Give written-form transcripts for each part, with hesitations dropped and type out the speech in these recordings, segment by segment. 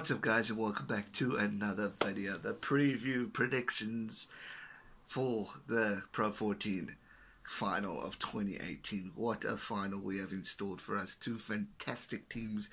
What's up guys, and welcome back to another video, the preview predictions for the Pro14 Final of 2018. What a final we have installed for us. Two fantastic teams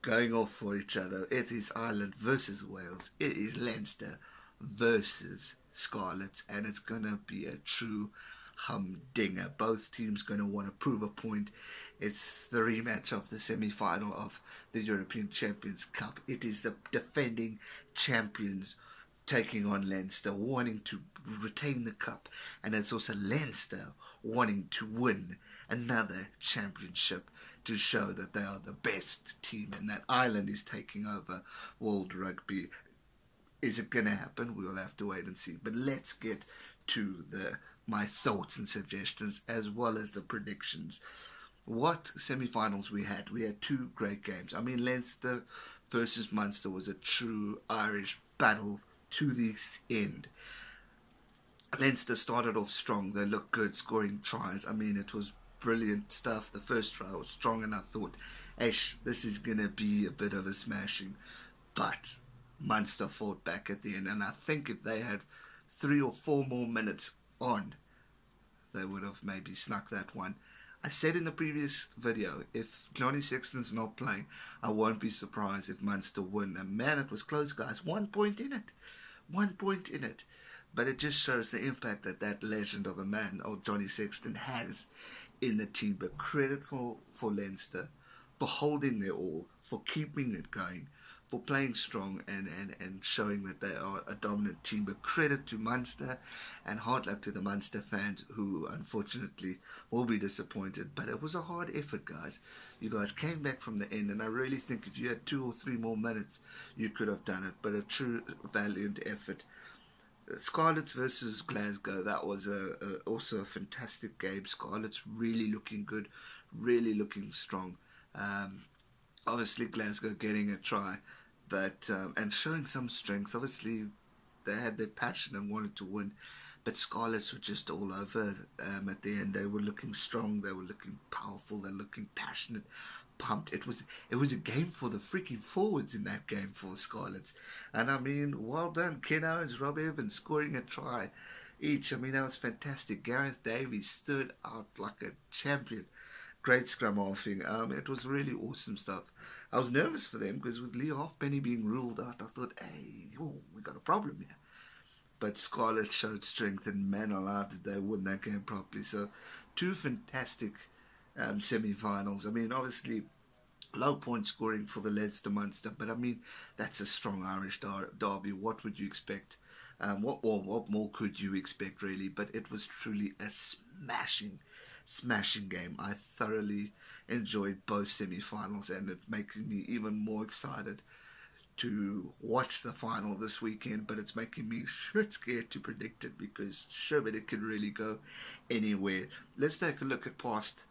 going off for each other. It is Ireland versus Wales. It is Leinster versus Scarlets, and it's going to be a true humdinger. Both teams going to want to prove a point. It's the rematch of the semi-final of the European Champions Cup. It is the defending champions taking on Leinster, wanting to retain the cup, and it's also Leinster wanting to win another championship to show that they are the best team and that Ireland is taking over World Rugby. Is it going to happen? We'll have to wait and see. But let's get to my thoughts and suggestions as well as the predictions. What semi-finals we had? We had two great games. I mean, Leinster versus Munster was a true Irish battle to the end. Leinster started off strong. They looked good, scoring tries. I mean, it was brilliant stuff. The first try was strong, and I thought, this is going to be a bit of a smashing. But Munster fought back at the end, and I think if they had 3 or 4 more minutes on, they would have maybe snuck that one. I said in the previous video, if Johnny Sexton's not playing, I won't be surprised if Munster win. And man, it was close, guys. 1 point in it. 1 point in it. But it just shows the impact that legend of a man, or Johnny Sexton, has in the team. But credit for Leinster for holding their all, for keeping it going, for playing strong and showing that they are a dominant team. But credit to Munster, and hard luck to the Munster fans who unfortunately will be disappointed. But it was a hard effort, guys. You guys came back from the end, and I really think if you had 2 or 3 more minutes, you could have done it. But a true valiant effort. Scarlets versus Glasgow, that was also a fantastic game. Scarlets really looking good, really looking strong. Obviously Glasgow getting a try, but and showing some strength. Obviously they had their passion and wanted to win, but Scarlets were just all over at the end. They were looking strong, they were looking powerful, they were looking passionate, pumped. It was a game for the freaking forwards in that game for Scarlets. And I mean, well done Ken Owens, Rob Evans scoring a try each. I mean, that was fantastic. Gareth Davies stood out like a champion. Great scrum halving. It was really awesome stuff. I was nervous for them because with Lee Halfpenny being ruled out, I thought, hey, we got a problem here. But Scarlet showed strength, and man alive did they win that game properly. So 2 fantastic semi-finals. I mean, obviously low point scoring for the Leinster Munster, but I mean, that's a strong Irish derby. What would you expect? What more could you expect, really? But it was truly a smashing game. I thoroughly enjoyed both semi-finals, and it's making me even more excited to watch the final this weekend. But it's making me shit scared to predict it, because sure, it could really go anywhere. Let's take a look at past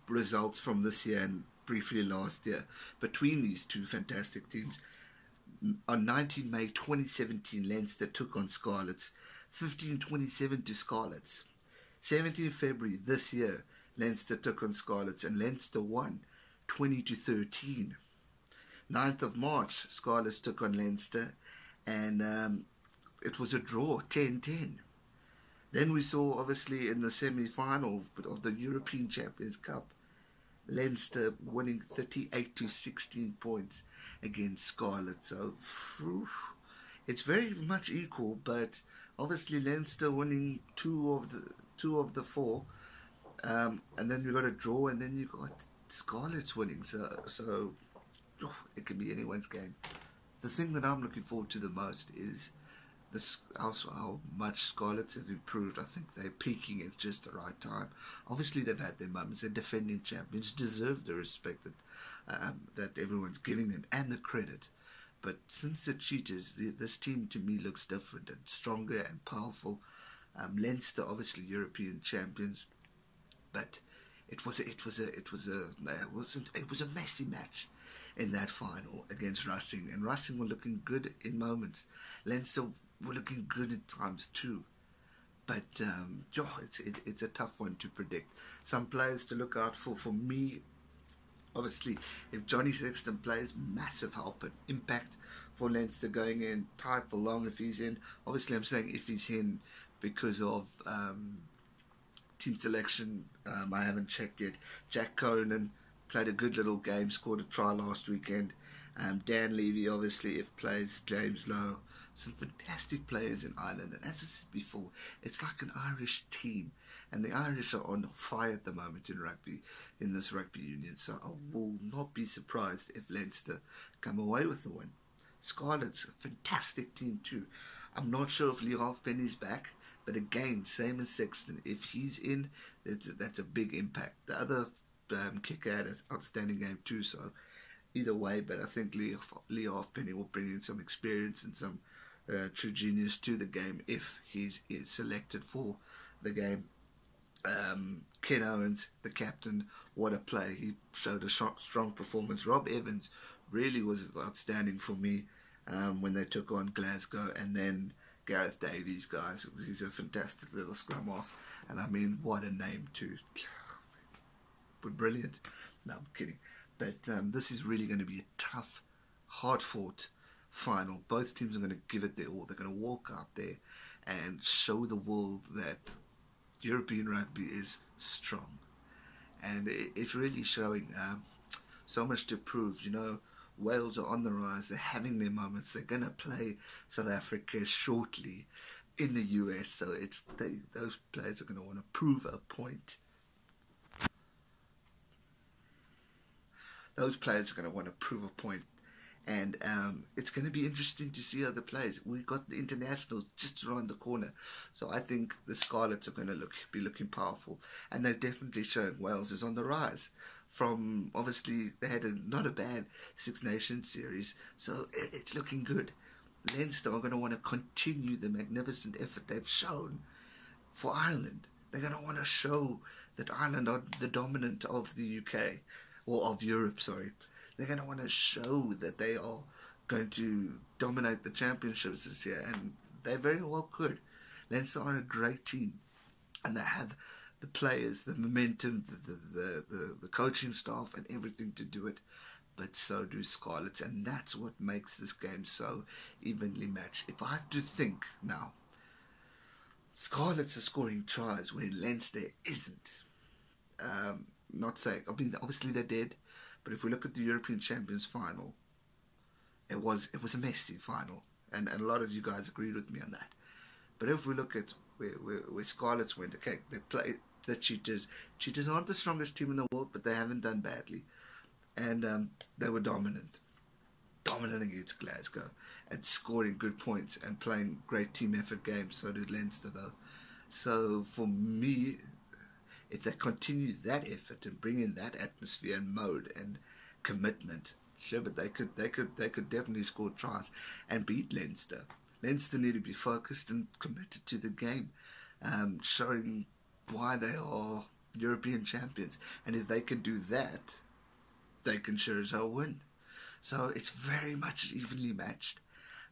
results from this year and briefly last year between these two fantastic teams. On 19 May 2017, Leinster took on Scarlets, 15-27 to Scarlets. 17 February this year, Leinster took on Scarlets, and Leinster won 20-13. 9th of March, Scarlets took on Leinster, and it was a draw, 10-10. Then we saw, obviously, in the semi-final of the European Champions Cup, Leinster winning 38-16 points against Scarlets. So, it's very much equal, but obviously Leinster winning 2 of the 4, and then we got a draw, and then you got Scarlets winning. So it can be anyone's game. The thing that I'm looking forward to the most is how much Scarlets have improved. I think they're peaking at just the right time. Obviously they've had their moments. They're defending champions, deserve the respect that everyone's giving them, and the credit. But since the Cheetahs, this team to me looks different and stronger and powerful. Leinster, obviously European champions, but it was a messy match in that final against Racing, and Racing were looking good in moments. Leinster were looking good at times too. But it's a tough one to predict. Some players to look out for. For me, Obviously, if Johnny Sexton plays, massive help and impact for Leinster going in. Tied for long if he's in. Obviously, I'm saying if he's in because of team selection. I haven't checked yet. Jack Conan played a good little game, scored a try last weekend. Dan Levy, obviously, if plays. James Lowe. Some fantastic players in Ireland. And as I said before, it's like an Irish team. And the Irish are on fire at the moment in rugby, in this rugby union. So I will not be surprised if Leinster come away with the win. Scarlets, a fantastic team too. I'm not sure if Lee Halfpenny's back, but again, same as Sexton. If he's in, that's a big impact. The other kicker had an outstanding game too, so either way, but I think Lee Halfpenny will bring in some experience and some true genius to the game if he's selected for the game. Ken Owens, the captain, what a play. He showed a strong performance. Rob Evans really was outstanding for me when they took on Glasgow, and then Gareth Davies, guys, he's a fantastic little scrum off, and I mean, what a name too. But brilliant. No, I'm kidding. But this is really going to be a tough, hard-fought final. Both teams are going to give it their all. They're going to walk out there and show the world that European rugby is strong, and it's really showing so much to prove. You know, Wales are on the rise. They're having their moments. They're going to play South Africa shortly in the US, so those players are going to want to prove a point. Those players are going to want to prove a point. And it's going to be interesting to see other players. We've got the internationals just around the corner. So I think the Scarlets are going to be looking powerful. And they've definitely shown Wales is on the rise. From, obviously, they had not a bad Six Nations series. So it's looking good. Leinster are going to want to continue the magnificent effort they've shown for Ireland. They're going to want to show that Ireland are the dominant of the UK. Or of Europe, sorry. They're going to want to show that they are going to dominate the championships this year, and they very well could. Leinster are a great team, and they have the players, the momentum, the coaching staff, and everything to do it. But so do Scarlets, and that's what makes this game so evenly matched. If I have to think now, Scarlets are scoring tries when Leinster isn't. Not saying, I mean, obviously they did. But if we look at the European Champions Final, it was a messy final, and a lot of you guys agreed with me on that. But if we look at where Scarlets went, okay, they played the Cheetahs. Cheetahs aren't the strongest team in the world, but they haven't done badly, and they were dominant against Glasgow, and scoring good points and playing great team effort games. So did Leinster, though. So for me, if they continue that effort and bring in that atmosphere and mode and commitment, sure, but they could definitely score tries and beat Leinster. Leinster need to be focused and committed to the game, showing why they are European champions. And if they can do that, they can sure as hell win. So it's very much evenly matched.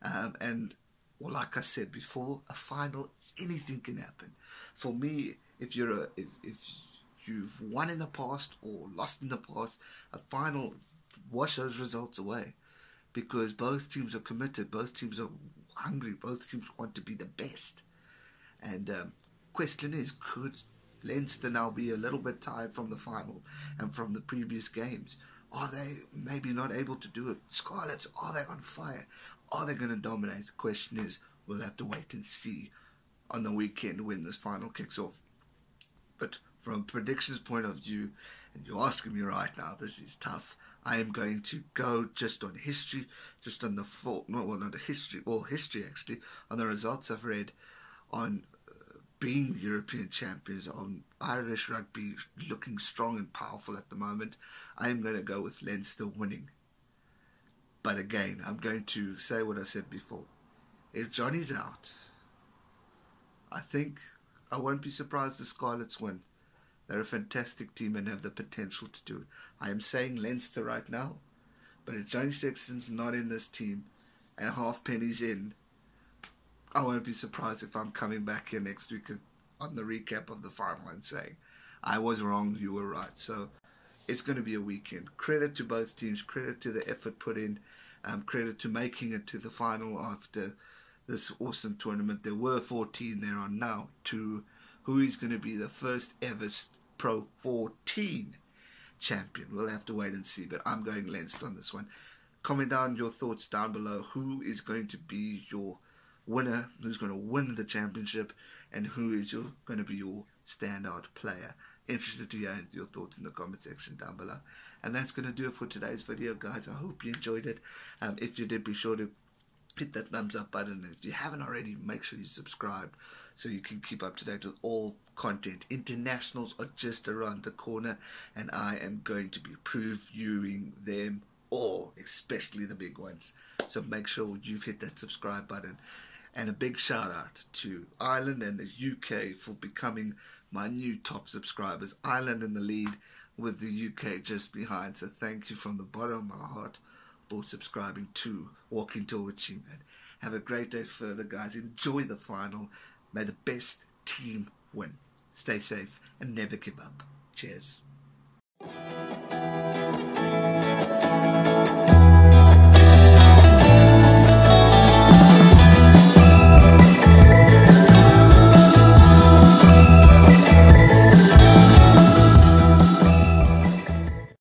And well, like I said before, a final, anything can happen. For me, if you've won in the past or lost in the past, a final, wash those results away, because both teams are committed, both teams are hungry, both teams want to be the best. And question is, could Leinster now be a little bit tired from the final and from the previous games? Are they maybe not able to do it? Scarlets, are they on fire? Are they going to dominate? The question is, we'll have to wait and see on the weekend when this final kicks off. But from a predictions point of view, and you're asking me right now, this is tough. I am going to go just on history, just on the history actually, on the results I've read, on being European champions, on Irish rugby looking strong and powerful at the moment. I am going to go with Leinster winning. But again, I'm going to say what I said before. If Johnny's out, I think I won't be surprised if Scarlets win. They're a fantastic team and have the potential to do it. I am saying Leinster right now, but if Johnny Sexton's not in this team and Halfpenny's in, I won't be surprised if I'm coming back here next week on the recap of the final and saying, I was wrong, you were right. So it's going to be a weekend. Credit to both teams, credit to the effort put in, credit to making it to the final after this awesome tournament. There were 14, there are now 2. Who is going to be the first ever Pro 14 champion? We'll have to wait and see, but I'm going Leinster on this one. Comment down your thoughts down below. Who is going to be your winner? Who's going to win the championship? And who is going to be your standout player? Interested to hear your thoughts in the comment section down below. And that's going to do it for today's video, guys. I hope you enjoyed it. If you did, be sure to hit that thumbs up button. If you haven't already, make sure you subscribe so you can keep up to date with all content. Internationals are just around the corner, and I am going to be previewing them all, especially the big ones. So make sure you've hit that subscribe button. And a big shout out to Ireland and the UK for becoming my new top subscribers. Ireland in the lead with the UK just behind. So thank you from the bottom of my heart for subscribing to Walking Tall Achievement. Have a great day further, guys. Enjoy the final. May the best team win. Stay safe and never give up. Cheers.